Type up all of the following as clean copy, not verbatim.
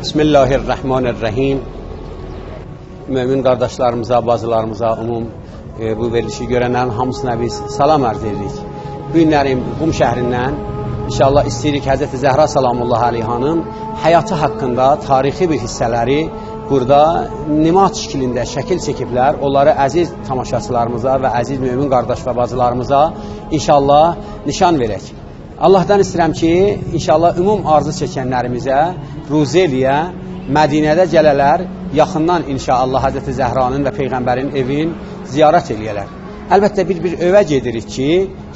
Bismillahirrahmanirrahim. Mümin qardaşlarımıza, bacılarımıza, bu verilişi görənlərin hamısına biz salam ərz edirik. Bu günlərin Qum şəhrindən inşallah istəyirik Həzrəti Zəhra salamullah aleyhanın həyatı haqqında tarixi bir hissələri burada nimat şəklində şəkil çəkiblər. Onları əziz tamaşaçılarımıza və əziz mümin qardaş və bacılarımıza inşallah nişan verək. Allahdan istəyirəm ki, inşallah arzu çəkənlərimizə ruzi eləyə, Mədinədə gələlər, yaxından inşallah Həzrəti Zəhranın və Peyğəmbərin evin ziyarət eləyələr. Əlbəttə bir övə gedirik ki,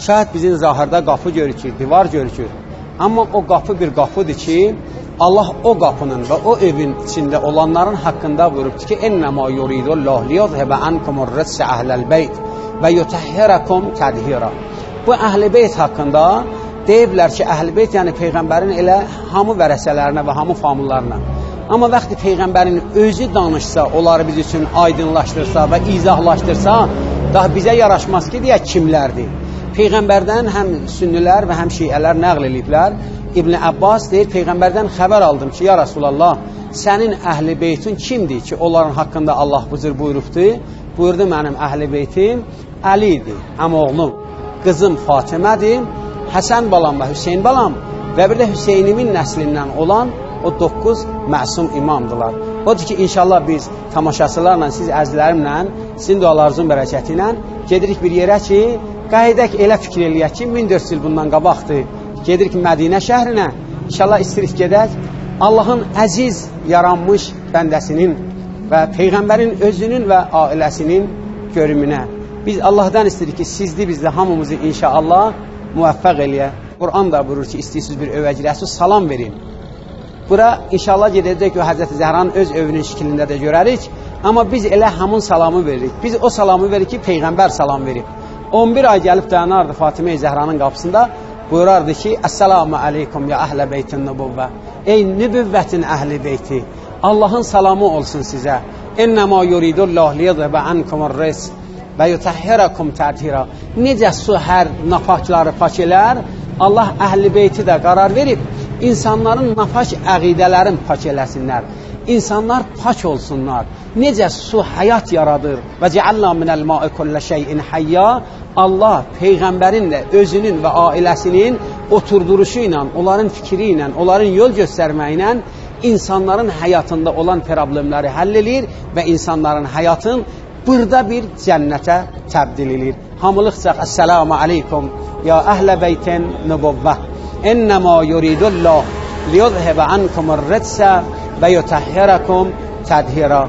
şayət bizim zahirdə qapı görükür, divar görükür. Amma o qapı bir qapıdır ki, Allah o qapının və o evin içində olanların haqqında buyurubdur ki, "Ennəmâ yuridullah liyuzhiba ankumur rizqə əhləl beyt və yutahhirakum tədhira." Bu əhl-i beyt haqqında deyiblər ki, əhl-i beyt yəni Peyğəmbərin elə hamı vərəsələrinə və hamı famillərinə. Amma vaxtı Peyğəmbərin özü danışsa, onları biz üçün aydınlaşdırsa və izahlaşdırsa, daha bizə yaraşmaz ki, deyək kimlərdir. Peyğəmbərdən həm sünnilər və həm şiələr nəql ediblər. İbn Abbas deyir, Peyğəmbərdən xəbər aldım ki, ya Rasulallah, sənin əhl-i beytin kimdir ki, onların haqqında Allah bu cür buyurubdur? Buyurdu, mənim əhl-i beytim Əlidir, əmoğlum, qızım Fatimədir, Həsən balam və Hüseyin balam və bir də Hüseynimin nəslindən olan o 9 məsum imamdılar. Odur ki, inşallah biz tamaşaçılarla, siz əzizlərimlə, sizin dualarınızın bərəkəti ilə gedirik bir yerə ki, qayıdək elə fikir eləyək ki, 1400 il bundan qabaqdır. Gedirik Mədinə şəhrinə, inşallah istəyirik gedək, Allahın əziz yaranmış bəndəsinin və Peyğəmbərin özünün və ailəsinin görümünə. Biz Allahdan istəyirik ki, sizli bizdə hamımızı inşallah müvəffəq eləyə. Quran da buyurur ki, istəyirsiniz bir övə girəsiniz, salam verin. Bura inşallah gedəcək ki, Həzrəti Zəhranın öz övünün şəklində də görərik. Amma biz elə həmin salamı veririk. Biz o salamı veririk ki, Peyğəmbər salam verib. 11 ay gəlib dayanardı Fatimə-i Zəhranın qapısında, buyurardı ki, Əssəlamu aleykum ya əhlə beytin nübüvvə. Ey nübüvvətin əhli beyti, Allahın salamı olsun sizə. Ennəmâ yuridullah liyuzhiba ankumur rizq və yutahhirakum tədhira. Necə su hər napakları pak elər, Allah əhl-i beyti də qərar verib, insanların napak əqidələrin pak eləsinlər. İnsanlar pak olsunlar. Necə su həyat yaradır və cealna minəl ma'i kullə şeyin hayya. Allah Peyğəmbərin də özünün və ailəsinin oturduruşu ilə, onların fikri ilə, onların yol göstərməyi ilə insanların həyatında olan problemləri həll edir və insanların həyatın burada bir cənnətə təbdil edir. Hamılıqcaq, Əssəlamu aleykum ya əhlə beytin nübüvvə. Ennəmâ yuridullah liyuzhiba ankumur rizqə və yutahhirakum tədhira.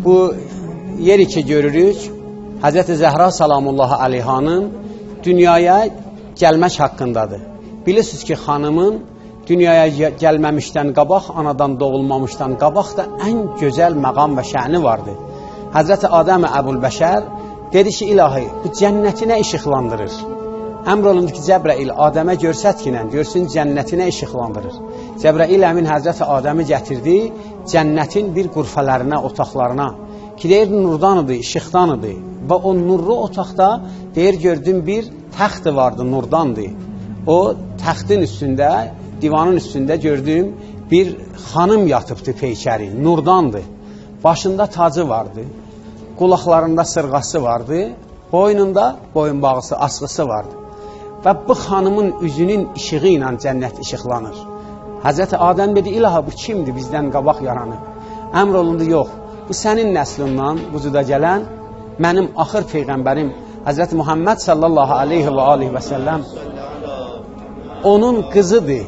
Bu yeri ki görürük, Həzrəti Zəhra salamullahi aleyhanın dünyaya gəlmək haqqındadır. Bilirsiniz ki, xanımın dünyaya gəlməmişdən qabaq, anadan doğulmamışdan qabaq da ən gözəl məqam və şəni vardı. Həzrəti Adəm-i Əbulbəşər dedi ki, ilahi, bu cənnəti nə işıqlandırır? Əmr olundu ki, Cəbrəil Adəmə görsətkinə, görsün cənnəti nə işıqlandırır? Cəbrəil əmin Həzrəti Adəmi gətirdi cənnətin bir qurfələrinə, otaqlarına ki, deyir, nurdanıdır, işıqdanıdır və o nurlu otaqda deyir, gördüm bir təxti vardı, nurdandır. O təxtin üstündə, divanın üstündə gördüyüm bir xanım yatıbdı peykəri, nurdandır. Başında tacı vardı, qulaqlarında sırğası vardı, boynunda boyunbağısı, asqısı vardı. Və bu xanımın üzünün işığı ilə cənnət işıqlanır. Həzrəti Adəm dedi, ilaha bu kimdir bizdən qabaq yaranıb? Əmr olundu, yox, bu sənin nəslindən vücuda gələn mənim axır Peyğəmbərim Həzrəti Muhammed sallallahu aleyhi və aleyhi və səlləm onun qızıdır.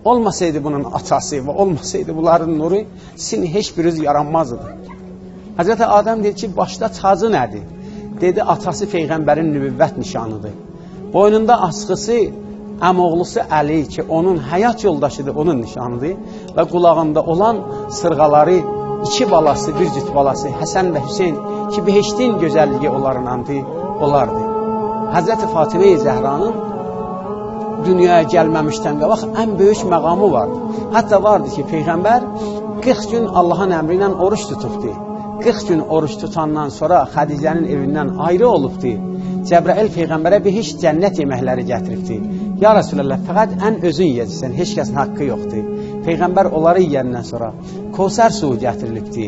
Olmasaydı bunun atası və olmasaydı bunların nuru, sizin heç biriniz yaranmazdı. Həzrəti Adəm dedi ki, başda tacı nədir? Dedi, atası Peyğəmbərin nübüvvət nişanıdır. Boynunda asqısı, əmoğlusu Əli ki, onun həyat yoldaşıdır, onun nişanıdır və qulağında olan sırğaları, 2 balası, bir cüt balası, Həsən və Hüseyin ki, behiştin gözəlliyi onlarındır. Həzrəti Fatimə-i Zəhranın dünyaya gəlməmişdən qabaq ən böyük məqamı vardı. Hətta vardı ki, Peyğəmbər 40 gün Allahın əmri ilə oruç tutubdu. 40 gün oruç tutandan sonra Xədicənin evindən ayrı olubdu. Cəbrail Peyğəmbərə bir heç cənnət yeməkləri gətiribdi. Ya Resulallah, fəqət ən özün yiyəcəksən, heç kəsin haqqı yoxdur. Peyğəmbər onları yiyəndən sonra Kevsər suyu gətirilibdi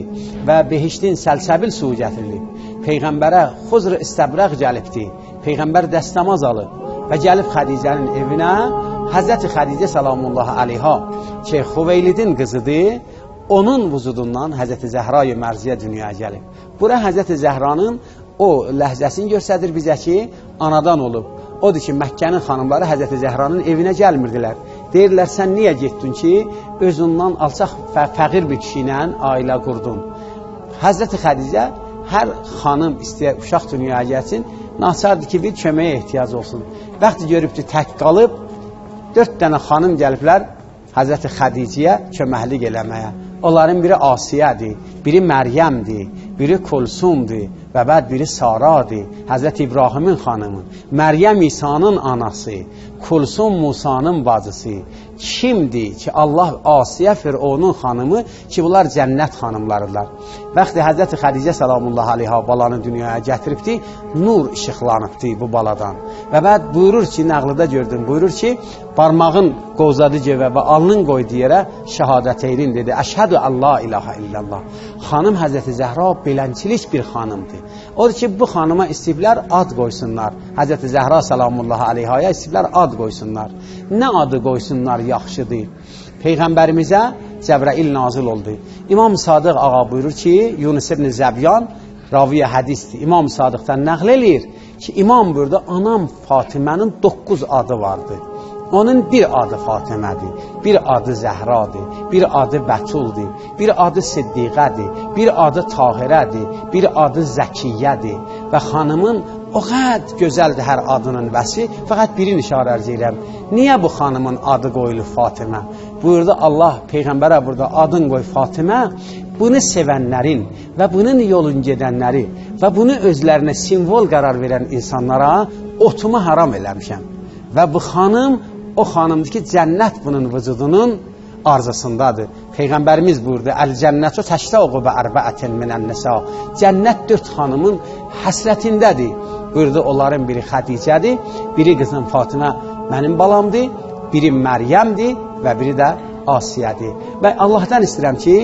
və behiştin səlsəbil suyu gətirilib. Peyğəmbərə Xuzr istəbraq gəlibdi. Peyğəmbər dəstəmaz alıb və gəlib Xədicənin evinə. Həzrəti Xədicə salamullahi aleyha ki, Xuveylidin qızıdır, onun vücudundan Həzrəti Zəhra-i Mərziyə dünyaya gəlib. Bura Həzrəti Zəhranın o ləhzəsini göstərir bizə ki, anadan olub. Odur ki, Məkkənin xanımları Həzrəti Zəhranın evinə gəlmirdilər. Deyirlər, sən niyə getdin ki, özündən alçaq fəqir bir kişi ilə ailə qurdun. Həzrəti Xədicə hər xanım istəyər uşaq dünyaya gəlsin, naçardır ki, bir köməyə ehtiyac olsun. Bəxti görübdür, tək qalıb, 4 dənə xanım gəliblər Həzrəti Xədicəyə köməklik eləməyə. Onların biri Asiyədir, biri Məryəmdir, biri Kulsumdur və bəd biri Saradır, Həzrəti İbrahimin xanımı, Məryəm İsa'nın anası, Kulsum Musanın bacısı. Kimdir ki, Allah Asiyə Fironun xanımı ki, bunlar cənnət xanımlarıdırlar. Bəxti Həzrəti Xədicə salamullahi aleyha balanı dünyaya gətiribdi, nur işıqlanıbdı bu baladan. Və bəd buyurur ki, nəqlidə gördüm, buyurur ki, parmağın qovzadı cevə və alnın qoydu yerə şəhadəteynin dedi. Əşhədü Allah ilahə illallah. Xanım Həzrəti Zəhra belənçilik bir xanımdır. Odur ki, bu xanıma istəyiblər ad qoysunlar. Həzrəti Zəhra salamullahi aleyhaya istəyiblər ad qoysunlar. Nə adı qoysunlar yaxşıdır? Peyğəmbərimizə Cəbrail nazil oldu. İmam Sadıq ağa buyurur ki, Yunus ibn Zəbyan raviyə hədisdir. İmam Sadıqdan nəql eləyir ki, imam burada anam Fatimənin 9 adı vardı. Onun bir adı Fatimədir, bir adı Zəhradır, bir adı Bətuldur, bir adı Siddiqədir, bir adı Tahirədir, bir adı Zəkiyyədir və xanımın o qəd gözəldir hər adının vəsi, fəqət birini işarə ərz edirəm. Niyə bu xanımın adı qoyulur Fatimə? Buyurdu Allah Peyğəmbərə burada adın qoy Fatimə, bunu sevənlərin və bunun yolun gedənləri və bunu özlərinə simvol qərar verən insanlara otumu haram eləmişəm. Və bu xanım o xanımdır ki, cənnət bunun vücudunun arzısındadır. Peyğəmbərimiz buyurdu, Əl-cənnətü təştəqu və ərbəətin minən-nisa. Cənnət 4 xanımın həsrətindədir. Buyurdu, onların biri Xədicədir, biri qızım Fatimə mənim balamdır, biri Məryəmdir və biri də Asiyədir. Və Allahdan istəyirəm ki,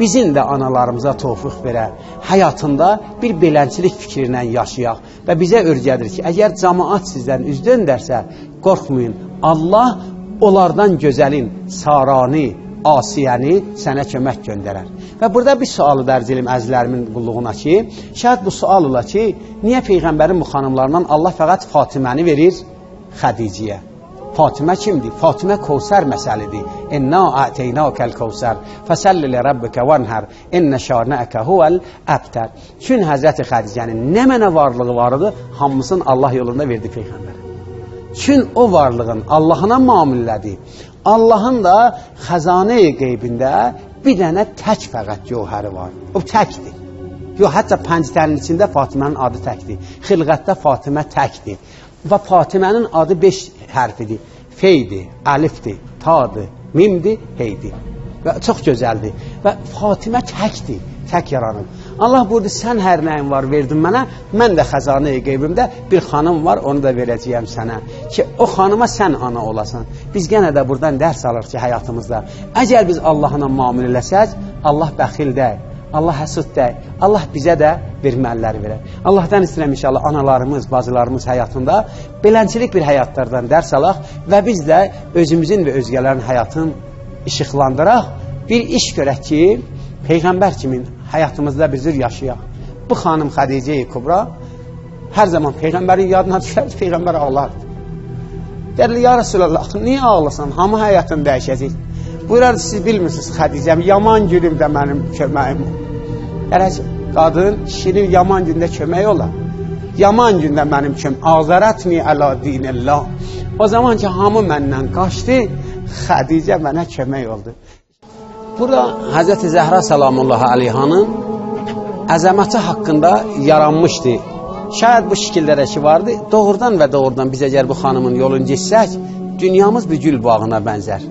bizim də analarımıza tövfiq verər, həyatında bir belənçilik fikrindən yaşayaq və bizə örgədir ki, əgər cəmaat sizdən üz döndərsə, qorxmayın, Allah onlardan gözəlin, Saranı, Asiyəni sənə kömək göndərər. Və burada bir sualı dərc edim əzizlərimin qulluğuna ki, şayad bu sual ola ki, niyə Peyğəmbərin bu xanımlarından Allah fəqət Fatiməni verir Xədicəyə? Fatimə kimdir? Fatimə Kevsər məsəlidir. İnna a'teynakəl Kevsər fəsəlli li rabbikə vanhər innə şanəəkə huvəl əbtər. Çün Həzrəti Xədicənin nə mənə varlığı vardı, hamısını Allah yolunda verdi Peyğəmbər. Çün o varlığın Allahına mamillədi. Allahın da xəzane-i qeybində bir dənə tək fəqət gövhəri var. O təkdir. Yox, hətta pəncitənin içində Fatimənin adı təkdir. Xilqətdə Fatimə təkdir. Və Fatimənin adı 5 hərfidir. Feydir, əlifdir, tadır, mimdir, heydir. Və çox gözəldir. Və Fatimə təkdir, tək yaranır. Allah buyurdu, sən hər nəyin var verdin mənə, mən də xəzane-i qeybimdə bir xanım var, onu da verəcəyəm sənə. Ki, o xanıma sən ana olasan. Biz genə də buradan dərs alırıq ki, həyatımızda. Əgər biz Allahla mamil eləsək, Allah bəxil deyil. Allah həsud deyil. Allah bizə də verməliləri verər. Allahdan istəyirəm inşallah analarımız, bacılarımız həyatında belənçilik bir həyatlardan dərs alaq və biz də özümüzün və özgələrin həyatını işıqlandıraq. Bir iş görək ki, Peyğəmbər kimin həyatımızda bir cür yaşayaq. Bu xanım Xədicə-i Kubra hər zaman Peyğəmbərin yadına düşər, Peyğəmbər ağlardı. Dərli, ya Resulallah, niyə ağlasan? Hamı həyatını dəyişəcək. Buyurardı, siz bilmirsiniz Xədicəm, yaman günümdə mənim köməyim. Gələk, qadın, kişinin yaman gündə kömək olar. Yaman gündə mənim köməyim. Azərətni əla dinillah. O zaman ki, hamı məndən qaçdı, Xədicə mənə kömək oldu. Burada Həzrəti Zəhra salamullahi aleyhanın əzəməti haqqında yaranmışdı. Şayad bu şəkillərə ki vardı, doğrudan və doğrudan biz əgər bu xanımın yolunu geçsək, dünyamız bir gül bağına bənzər.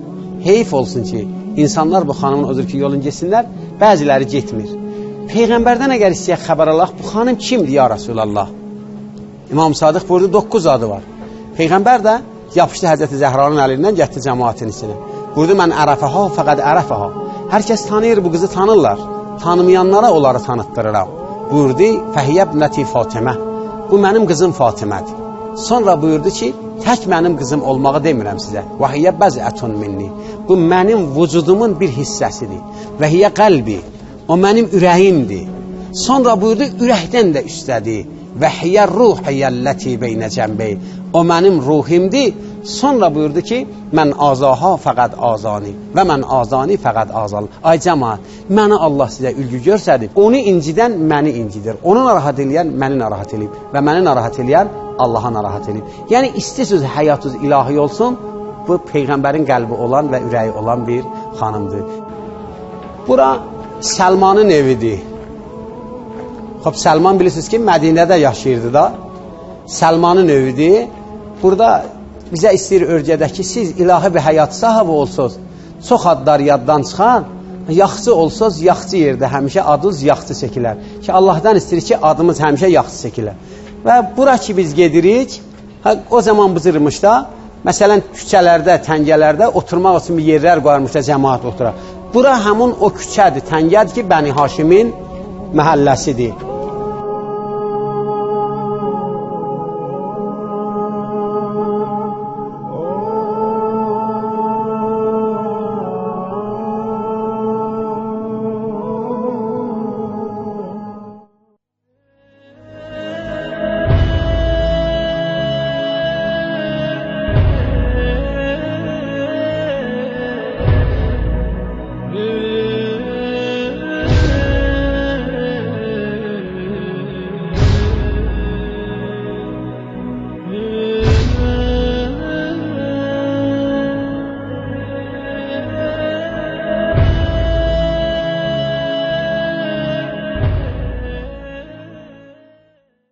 Heyf olsun ki, insanlar bu xanımın odur ki, yolun geçsinlər, bəziləri getmir. Peyğəmbərdən əgər istəyək xəbər alaq, bu xanım kimdir ya Rasulallah? İmam Sadıq buyurdu, 9 adı var. Peyğəmbər də yapışdı Həzrəti Zəhranın əlindən, getdi cəmaətin içinə. Buyurdu, mən ərəfəhə, fəqəd ərəfəhə. Hər kəs tanıyır, bu qızı tanırlar. Tanımayanlara onları tanıtdırıram. Buyurdu, fəhiyyəb nəti Fatimə. Bu mənim qızım Fatimədir. Sonra buyurdu ki, tək mənim qızım olmağı demirəm sizə. Və hiyyə bəzətun minni. Bu mənim vücudumun bir hissəsidir. Və hiyyə qəlbi. O mənim ürəyimdir. Sonra buyurdu, ürəkdən də üstədir. Və hiyyə ruhiyyəlləti beynə cəmbey. O mənim ruhimdir. Sonra buyurdu ki, mən azaha fəqəd azani və mən azani fəqəd azal. Ay cəmaat, məni Allah sizə ülgü görsədib, onu incidən məni incidir. Onu narahat eləyən məni narahat eləyib və məni narahat eləyən Allaha narahat eləyib. Yəni, istəyirsiniz həyatınız ilahi olsun, bu Peyğəmbərin qəlbi olan və ürəyi olan bir xanımdır. Bura Səlmanın evidir. Xoş, Səlman bilirsiniz ki, Mədinədə yaşayırdı da. Səlmanın evidir. Burada bizə istəyir örgədəki, siz ilahi bir həyat sahibi olsunuz, çox adlar yaddan çıxan, yaxçı olsunuz, yaxçı yerdə həmişə adınız yaxçı çəkilər. Ki, Allahdan istəyir ki, adımız həmişə yaxçı çəkilər. Və bura ki, biz gedirik, o zaman bızırmışda, məsələn, küçələrdə, təngələrdə oturmaq üçün bir yerlər qoyarmışda, cəmaat oturur. Bura həmin o küçədir, təngədir ki, Bəni Haşimin məhəlləsidir.